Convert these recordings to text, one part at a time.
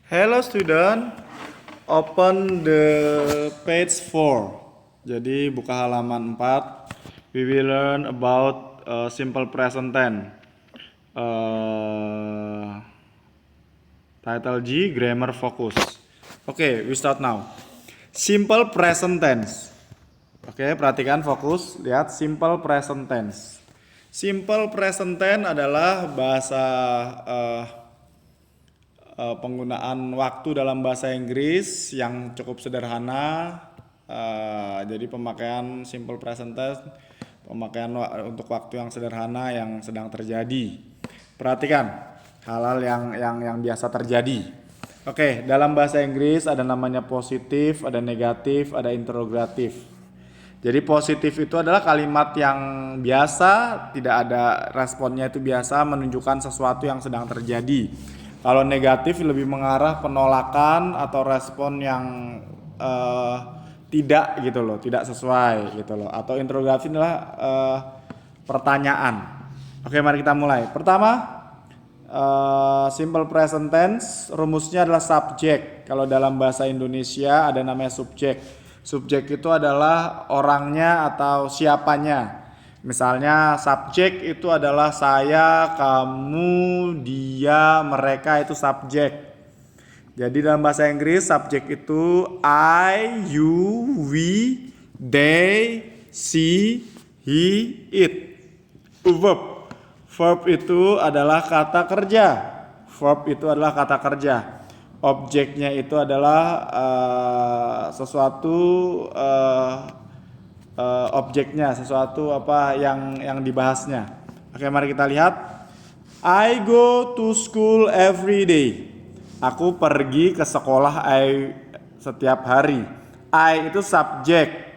Hello student, open the page 4. Jadi buka halaman 4. We will learn about simple present tense. Title G, grammar focus. Oke, we start now. Simple present tense. Oke, perhatikan fokus, lihat simple present tense. Simple present tense adalah bahasa penggunaan waktu dalam bahasa Inggris yang cukup sederhana. Jadi pemakaian simple present tense, pemakaian untuk waktu yang sederhana yang sedang terjadi. Perhatikan hal-hal yang biasa terjadi. Oke, dalam bahasa Inggris ada namanya positif, ada negatif, ada interrogatif. Jadi positif itu adalah kalimat yang biasa, tidak ada responnya, itu biasa menunjukkan sesuatu yang sedang terjadi. Kalau negatif lebih mengarah penolakan atau respon yang tidak gitu loh, tidak sesuai gitu loh. Atau interrogatif adalah pertanyaan. Oke, mari kita mulai. Pertama, simple present tense rumusnya adalah subjek. Kalau dalam bahasa Indonesia ada namanya subjek. Subjek itu adalah orangnya atau siapanya. Misalnya subjek itu adalah saya, kamu, dia, mereka, itu subjek. Jadi dalam bahasa Inggris subjek itu I, you, we, they, she, he, it. Verb. Verb itu adalah kata kerja. Verb itu adalah kata kerja. Objeknya itu adalah sesuatu objeknya, sesuatu apa yang dibahasnya. Oke, mari kita lihat. I go to school every day. Aku pergi ke sekolah setiap hari. I itu subjek.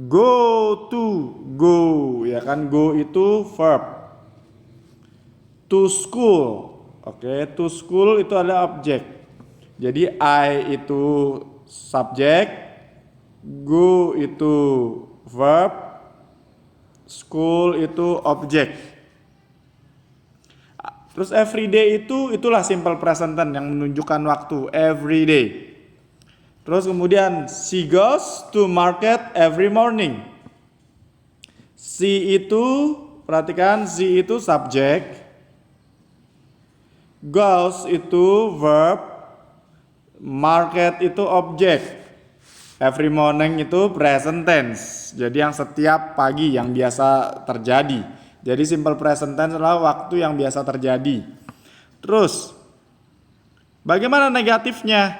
Go to, go, ya kan, go itu verb. To school. Oke, to school itu adalah objek. Jadi I itu subjek, go itu verb, school itu objek. Terus everyday itulah simple present tense yang menunjukkan waktu, everyday. Terus kemudian she goes to market every morning. She itu, perhatikan, she itu subjek, goes itu verb, market itu objek, every morning itu present tense. Jadi yang setiap pagi, yang biasa terjadi. Jadi simple present tense adalah waktu yang biasa terjadi. Terus bagaimana negatifnya?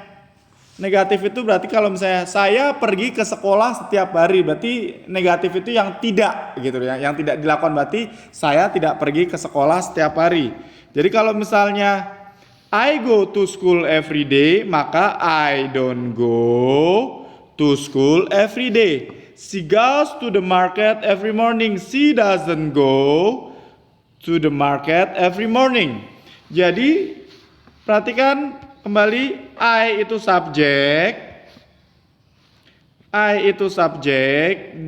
Negatif itu berarti kalau misalnya saya pergi ke sekolah setiap hari, berarti negatif itu yang tidak gitu ya, yang tidak dilakukan, berarti saya tidak pergi ke sekolah setiap hari. Jadi kalau misalnya I go to school every day, maka I don't go to school every day. She goes to the market every morning. She doesn't go to the market every morning. Jadi perhatikan kembali, I itu subjek,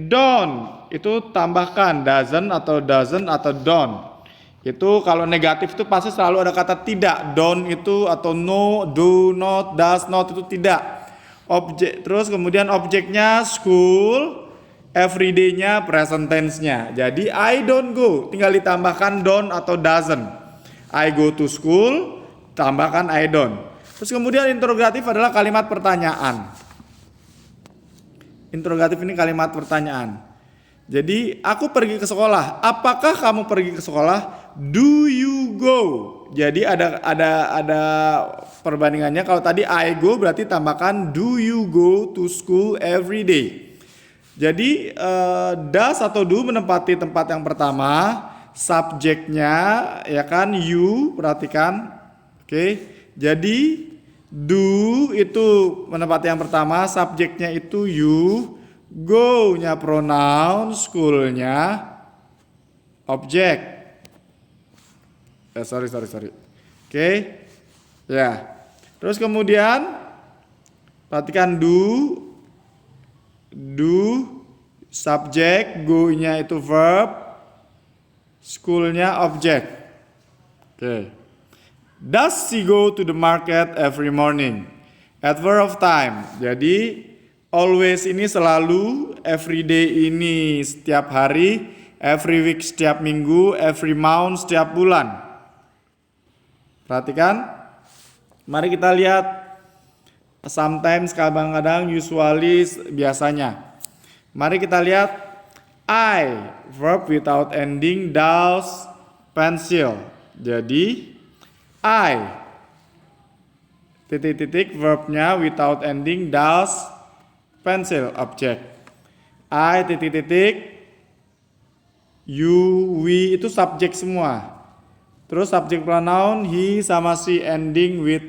don't itu tambahkan doesn't atau don't. Itu kalau negatif itu pasti selalu ada kata tidak. Don't itu atau no, do not, does not itu tidak. Objek, terus kemudian objeknya school, everyday-nya present tense-nya. Jadi I don't go, tinggal ditambahkan don't atau doesn't. I go to school, tambahkan I don't. Terus kemudian interrogatif adalah kalimat pertanyaan. Interrogatif ini kalimat pertanyaan. Jadi aku pergi ke sekolah. Apakah kamu pergi ke sekolah? Do you go? Jadi ada perbandingannya. Kalau tadi I go berarti tambahkan do you go to school every day. Jadi does atau do menempati tempat yang pertama. Subjeknya ya kan you, perhatikan. Oke. Jadi do itu menempati yang pertama, subjeknya itu you, go-nya pronoun, school-nya objek. Sorry. Oke. Ya. Terus kemudian perhatikan do subjek, go-nya itu verb, school-nya objek. Oke. Does she go to the market every morning? Adverb of time. Jadi always ini selalu, every day ini setiap hari, every week setiap minggu, every month setiap bulan. Perhatikan. Mari kita lihat. Sometimes, kadang-kadang, usually, biasanya. Mari kita lihat. I, verb without ending, does, pencil. Jadi I, titik-titik, verbnya without ending, does, pencil, object. I, titik-titik, you, we, itu subjek semua. Terus subject pronoun, he sama she ending with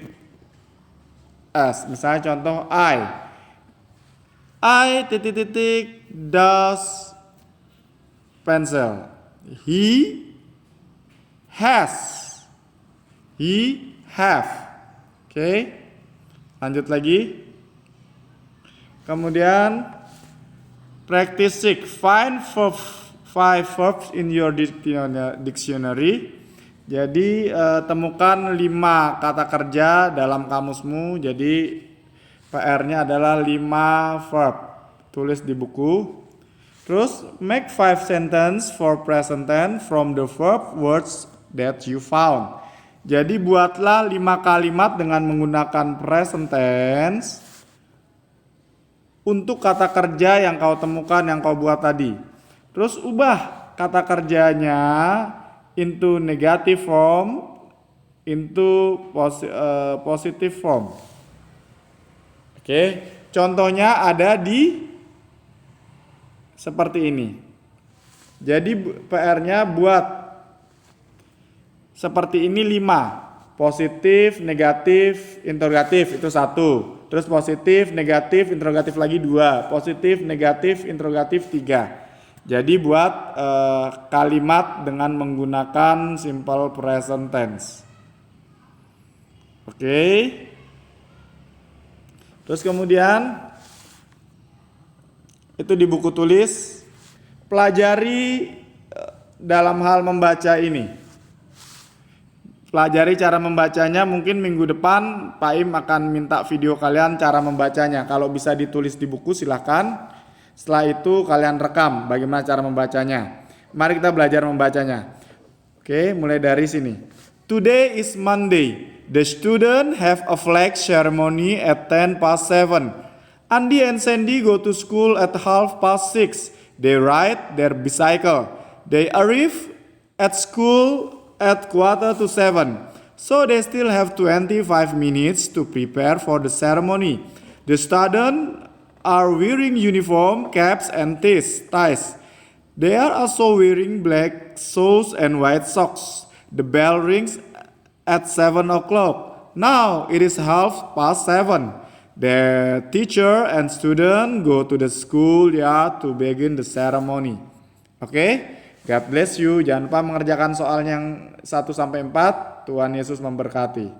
s. Misalnya contoh I, titik-titik, does, pencil. He has. He have. Oke. Lanjut lagi. Kemudian practice 6. Find 5 verbs in your dictionary. Jadi temukan 5 kata kerja dalam kamusmu. Jadi PR-nya adalah 5 verb. Tulis di buku. Terus make 5 sentence for present tense from the verb words that you found. Jadi buatlah 5 kalimat dengan menggunakan present tense untuk kata kerja yang kau temukan, yang kau buat tadi. Terus ubah kata kerjanya into negative form, into positive form. Oke, contohnya ada di seperti ini. Jadi PR-nya buat seperti ini 5. Positif, negatif, interrogatif itu 1. Terus positif, negatif, interrogatif lagi 2. Positif, negatif, interrogatif 3. Jadi buat kalimat dengan menggunakan simple present tense. Oke. Terus kemudian itu di buku tulis, pelajari dalam hal membaca ini. Pelajari cara membacanya, mungkin minggu depan Pak Im akan minta video kalian cara membacanya. Kalau bisa ditulis di buku silahkan. Setelah itu kalian rekam bagaimana cara membacanya. Mari kita belajar membacanya. Oke, mulai dari sini. Today is Monday. The student have a flag ceremony at 7:10. Andy and Sandy go to school at 6:30. They ride their bicycle. They arrive at school at 6:45. So they still have 25 minutes to prepare for the ceremony. The students are wearing uniform, caps and ties. They are also wearing black shoes and white socks. The bell rings at 7 o'clock. Now it is 7:30. The teacher and student go to the schoolyard to begin the ceremony. Oke? God bless you. Jangan lupa mengerjakan soal yang 1 sampai 4. Tuhan Yesus memberkati.